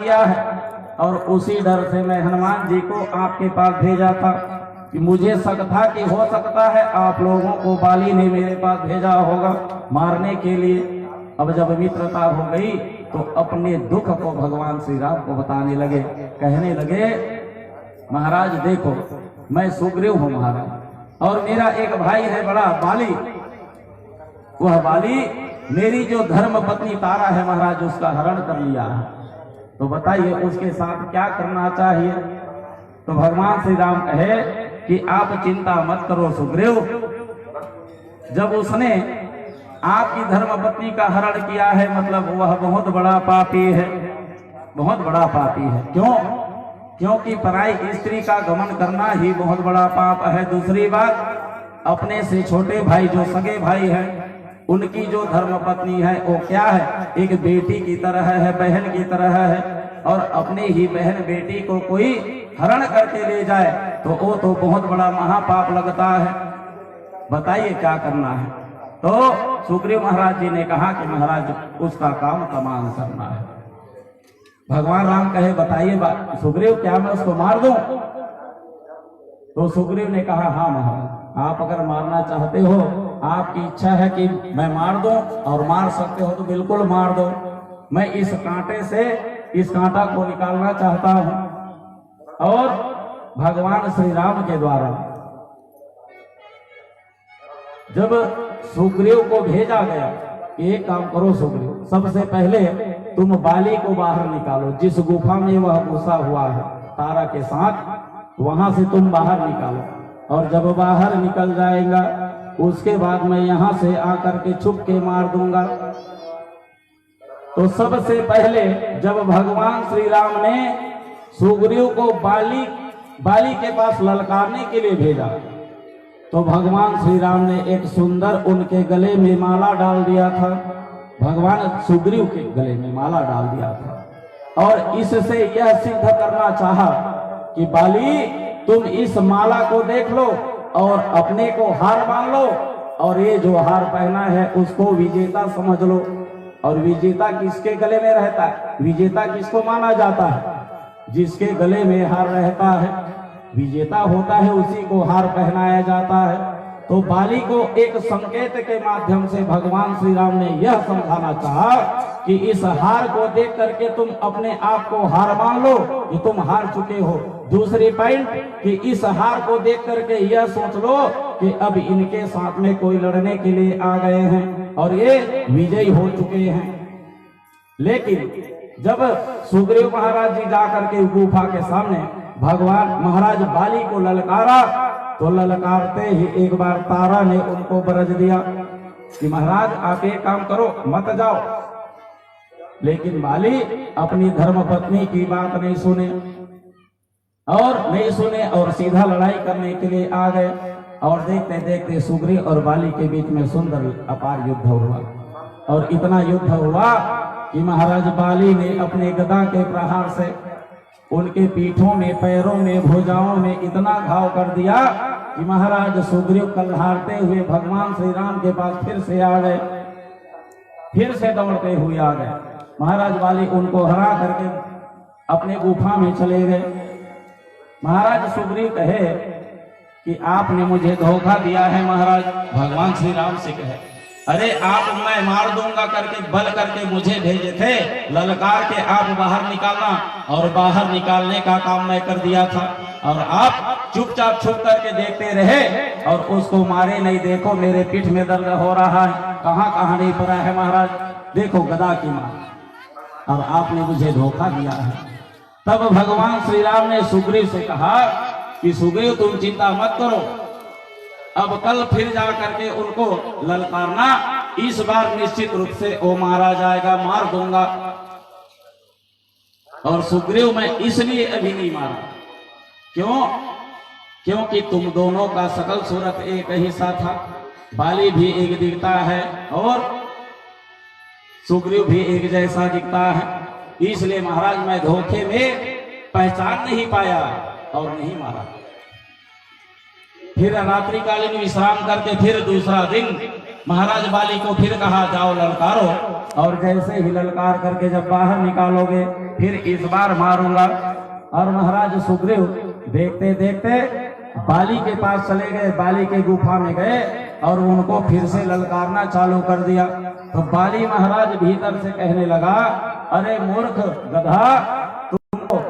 किया है और उसी डर से मैं हनुमान जी को आपके पास भेजा था कि मुझे शक था कि हो सकता है आप लोगों को बाली ने मेरे पास भेजा होगा मारने के लिए। अब जब मित्रता हो गई तो अपने दुख को भगवान श्री राम को बताने लगे, कहने लगे महाराज देखो मैं सुग्रीव हूँ महाराज, और मेरा एक भाई है बड़ा बाली। वह बाली मेरी जो धर्म पत्नी तारा है महाराज उसका हरण कर लिया है, तो बताइए उसके साथ क्या करना चाहिए। तो भगवान श्री राम कहे कि आप चिंता मत करो सुग्रीव, जब उसने आपकी धर्म पत्नी का हरण किया है मतलब वह बहुत बड़ा पापी है, बहुत बड़ा पापी है। क्यों? क्योंकि पराई स्त्री का गमन करना ही बहुत बड़ा पाप है। दूसरी बात, अपने से छोटे भाई जो सगे भाई हैं उनकी जो धर्म पत्नी है वो क्या है, एक बेटी की तरह है, बहन की तरह है, और अपने ही बहन बेटी को कोई हरण करके ले जाए तो वो तो बहुत बड़ा महापाप लगता है। बताइए क्या करना है। तो सुग्रीव महाराज जी ने कहा कि महाराज उसका काम तमाम करना है। भगवान राम कहे बताइए सुग्रीव क्या मैं उसको मार दूं? तो सुग्रीव ने कहा हाँ महाराज आप अगर मारना चाहते हो, आपकी इच्छा है कि मैं मार दूं और मार सकते हो तो बिल्कुल मार दो। मैं इस कांटे से इस कांटा को निकालना चाहता हूं। और भगवान श्री राम के द्वारा जब सुग्रीव को भेजा गया, एक काम करो सुग्रीव, सबसे पहले तुम बाली को बाहर निकालो, जिस गुफा में वह घुसा हुआ है तारा के साथ वहां से तुम बाहर निकालो, और जब बाहर निकल जाएगा उसके बाद मैं यहां से आकर के छुप के मार दूंगा। तो सबसे पहले जब भगवान श्री राम ने सुग्रीव को बाली के पास ललकारने के लिए भेजा तो भगवान श्री राम ने एक सुंदर उनके गले में माला डाल दिया था, भगवान सुग्रीव के गले में माला डाल दिया था, और इससे यह सिद्ध करना चाहा कि बाली तुम इस माला को देख लो और अपने को हार मान लो, और ये जो हार पहना है उसको विजेता समझ लो। और विजेता किसके गले में रहता है? विजेता किसको माना जाता है? जिसके गले में हार रहता है विजेता होता है, उसी को हार पहनाया जाता है। तो बाली को एक संकेत के माध्यम से भगवान श्री राम ने यह समझाना चाहा कि इस हार को देख करके तुम अपने आप को हार मान लो कि तुम हार चुके हो। दूसरी पॉइंट कि इस हार को देख करके यह सोच लो कि अब इनके साथ में कोई लड़ने के लिए आ गए हैं और ये विजयी हो चुके हैं। लेकिन जब सुग्रीव महाराज जी जाकर के गुफा के सामने भगवान महाराज बाली को ललकारा तो ललकारते ही एक बार तारा ने उनको बरज दिया कि महाराज आप एक काम करो मत जाओ। लेकिन बाली अपनी धर्म पत्नी की बात नहीं सुने और सीधा लड़ाई करने के लिए आ गए। और देखते देखते सुग्रीव और बाली के बीच में सुंदर अपार युद्ध हुआ, और इतना युद्ध हुआ कि महाराज बाली ने अपने गदा के प्रहार से उनके पीठों में, पैरों में, भुजाओं में इतना घाव कर दिया कि महाराज सुग्रीव कल्हारते हुए भगवान श्री राम के पास फिर से आ गए, फिर से दौड़ते हुए आ गए। महाराज बाली उनको हरा करके अपने गुफा में चले गए। महाराज सुग्रीव कहे कि आपने मुझे धोखा दिया है महाराज। भगवान श्री राम से कहे अरे आप मैं मार दूंगा करके बल करके मुझे भेजे थे, ललकार के आप बाहर निकालना, और बाहर निकालने का काम मैं कर दिया था, और आप चुपचाप छुप करके देखते रहे और उसको मारे नहीं। देखो मेरे पीठ में दर्द हो रहा है, कहाँ कहाँ नहीं पड़ा है महाराज, देखो गदा की मार, और आपने मुझे धोखा दिया है। तब भगवान श्री राम ने सुग्रीव से कहा कि सुग्रीव तुम चिंता मत करो, अब कल फिर जा करके उनको ललकारना, इस बार निश्चित रूप से वो मारा जाएगा, मार दूंगा। और सुग्रीव मैं इसलिए अभी नहीं मारा, क्यों? क्योंकि तुम दोनों का सकल सूरत एक ही सा था, बाली भी एक दिखता है और सुग्रीव भी एक जैसा दिखता है, इसलिए महाराज मैं धोखे में पहचान नहीं पाया और नहीं मारा। फिर रात्रिकालीन विश्राम करके फिर दूसरा दिन महाराज बाली को फिर कहा जाओ ललकारो, और जैसे ही ललकार करके जब बाहर निकालोगे फिर इस बार मारूंगा। और महाराज सुग्रीव देखते देखते बाली के पास चले गए, बाली के गुफा में गए और उनको फिर से ललकारना चालू कर दिया। तो बाली महाराज भीतर से कहने लगा, अरे मूर्ख गधा,